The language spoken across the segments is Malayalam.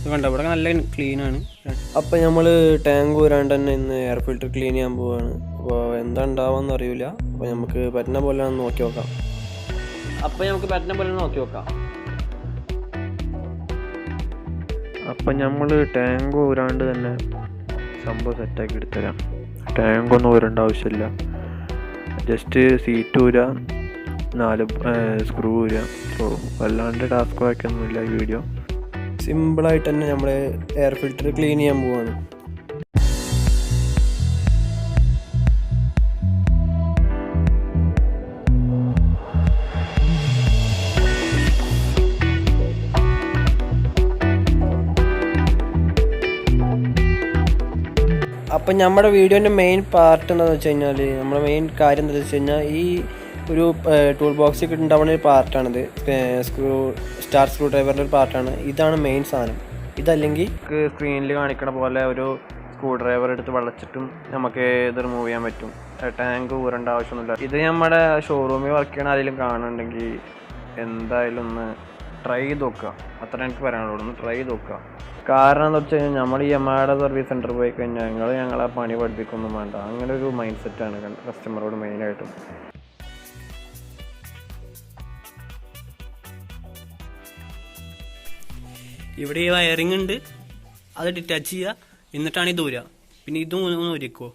കണ്ടോ ഇവിടെ നല്ല ക്ലീനാണ്. അപ്പോൾ നമ്മൾ ടാങ്ക് ഊരാണ്ട് തന്നെ ഇന്ന് എയർ ഫിൽറ്റർ ക്ലീൻ ചെയ്യാൻ പോവുകയാണ്. അപ്പോൾ എന്താ ഉണ്ടാവുമെന്ന് അറിയില്ല. അപ്പോൾ നമുക്ക് പറ്റുന്ന പോലെ നോക്കി നോക്കാം. അപ്പം നമ്മൾ ടാങ്ക് ഊരാണ്ട് തന്നെ സംഭവം സെറ്റാക്കി എടുത്തരാം. ടാങ്ക് ഒന്നും ഊരേണ്ട ആവശ്യമില്ല. ജസ്റ്റ് സീറ്റ് ഊരുക, 4 സ്ക്രൂ ഊരുക. സോ വല്ലാണ്ട് ടാസ്ക് വായിക്കൊന്നുമില്ല ഈ വീഡിയോ. സിമ്പിളായിട്ട് തന്നെ നമ്മൾ എയർ ഫിൽറ്റർ ക്ലീൻ ചെയ്യാൻ പോവാണ്. അപ്പം നമ്മുടെ വീഡിയോൻ്റെ മെയിൻ പാർട്ട് എന്താണെന്ന് വെച്ച് കഴിഞ്ഞാൽ, നമ്മുടെ മെയിൻ കാര്യം എന്താണെന്ന് വെച്ച് കഴിഞ്ഞാൽ, ഈ ഒരു ടൂൾ ബോക്സിൽ ഉണ്ടാവുന്ന ഒരു പാർട്ടാണിത്. സ്ക്രൂ ഡ്രൈവറിൻ്റെ ഒരു പാർട്ടാണ്. ഇതാണ് മെയിൻ സാധനം. ഇതല്ലെങ്കിൽ സ്ക്രീനിൽ കാണിക്കണ പോലെ ഒരു സ്ക്രൂ ഡ്രൈവർ എടുത്ത് വളച്ചിട്ടും നമുക്ക് ഇത് റിമൂവ് ചെയ്യാൻ പറ്റും. ടാങ്ക് ഊരേണ്ട ആവശ്യമൊന്നുമില്ല. ഇത് നമ്മുടെ ഷോറൂമിൽ വർക്ക് ചെയ്യണ ആരെങ്കിലും കാണുന്നുണ്ടെങ്കിൽ എന്തായാലും ഒന്ന് ട്രൈ ചെയ്ത് നോക്കുക. അത്ര എനിക്ക് പറയാനുള്ളൂ. ഒന്ന് ട്രൈ ചെയ്ത് നോക്കുക. കാരണം എന്താ വെച്ച് കഴിഞ്ഞാൽ, നമ്മൾ ഈ എമ്മയുടെ സർവീസ് സെൻറ്ററിൽ പോയി കഴിഞ്ഞാൽ ഞങ്ങളെ പണി പഠിപ്പിക്കൊന്നും വേണ്ട, അങ്ങനെ ഒരു മൈൻഡ് സെറ്റാണ് കസ്റ്റമറോട് മെയിനായിട്ടും. ഇവിടെ ഈ വയറിംഗ് ഉണ്ട്, അത് ഡിറ്റാച്ച് ചെയ്യുക, എന്നിട്ടാണ് ഇത് ഊരുക. പിന്നെ ഇതും ഒന്ന് ഊരിക്കോ.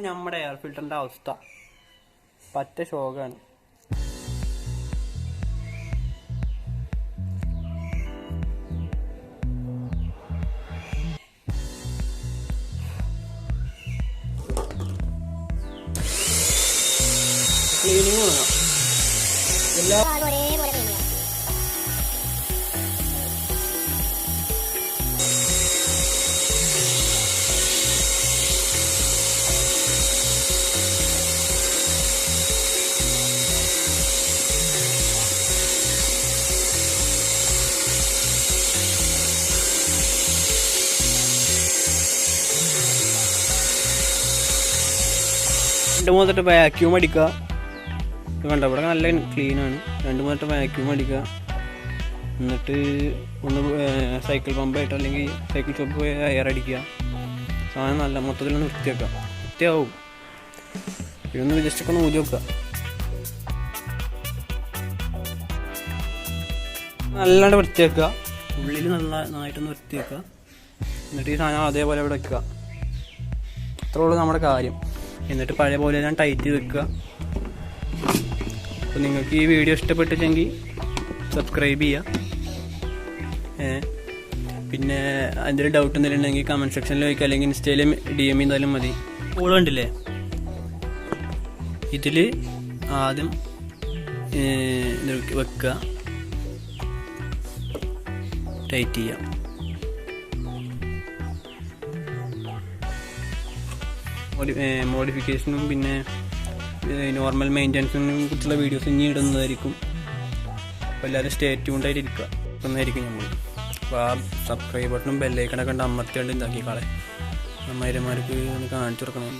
നമ്മുടെ എയർ ഫിൽറ്ററിൻ്റെ അവസ്ഥ പറ്റ ശോകമാണ്. ക്ലീനിങ് തുടങ്ങാം. എല്ലാ രണ്ട് മൂന്നിട്ട് വാക്യൂം അടിക്കുക. ഇത് കണ്ടോ ഇവിടെ നല്ല ക്ലീനാണ്. 2-3 വാക്യൂം അടിക്കുക. എന്നിട്ട് ഒന്ന് സൈക്കിൾ പമ്പായിട്ട് അല്ലെങ്കിൽ സൈക്കിൾ ഷോപ്പിൽ പോയി എയർ അടിക്കുക. സാധനം നല്ല മൊത്തത്തിലൊന്ന് വൃത്തിയാക്കുക. വൃത്തിയാവും. ഇതൊന്ന് ജസ്റ്റ് ഒക്കെ ഒന്ന് ഊതി വെക്കുക. നല്ലാണ്ട് വൃത്തിയാക്കുക. ഉള്ളിൽ നന്നായിട്ടൊന്ന് വൃത്തിയാക്കുക. എന്നിട്ട് ഈ സാധനം അതേപോലെ ഇവിടെ വെക്കുക. അത്രേ ഉള്ളൂ നമ്മുടെ കാര്യം. എന്നിട്ട് പഴയ പോലെ ഞാൻ ടൈറ്റ് ചെയ്ത് വെക്കുക. അപ്പോൾ നിങ്ങൾക്ക് ഈ വീഡിയോ ഇഷ്ടപ്പെട്ടിട്ടെങ്കിൽ സബ്സ്ക്രൈബ് ചെയ്യുക. പിന്നെ എന്തെങ്കിലും ഡൗട്ട് എന്തെങ്കിലും ഉണ്ടെങ്കിൽ കമൻറ്റ് സെക്ഷനിൽ വയ്ക്കുക, അല്ലെങ്കിൽ ഇൻസ്റ്റയിൽ DM ചെയ്താലും മതി. കോൾ കണ്ടില്ലേ, ഇതിൽ ആദ്യം വെക്കുക, ടൈറ്റ് ചെയ്യുക. മോഡിഫിക്കേഷനും പിന്നെ നോർമൽ മെയിൻ്റെനൻസിനെ കുറിച്ചുള്ള വീഡിയോസ് ഇനി ഇടുന്നതായിരിക്കും. അപ്പോൾ എല്ലാവരും സ്റ്റേ ട്യൂൺഡായിട്ട് ഇരിക്കുന്നതായിരിക്കും നമ്മൾ. അപ്പോൾ ആ സബ്സ്ക്രൈബ് ബട്ടണും ബെല്ലൈക്കണൊക്കെ ഉണ്ട് അമർത്തിയാണ്ട് ഇതാക്കി കളെ. അമ്മമാർക്ക് ഒന്ന് കാണിച്ചു കൊടുക്കണം.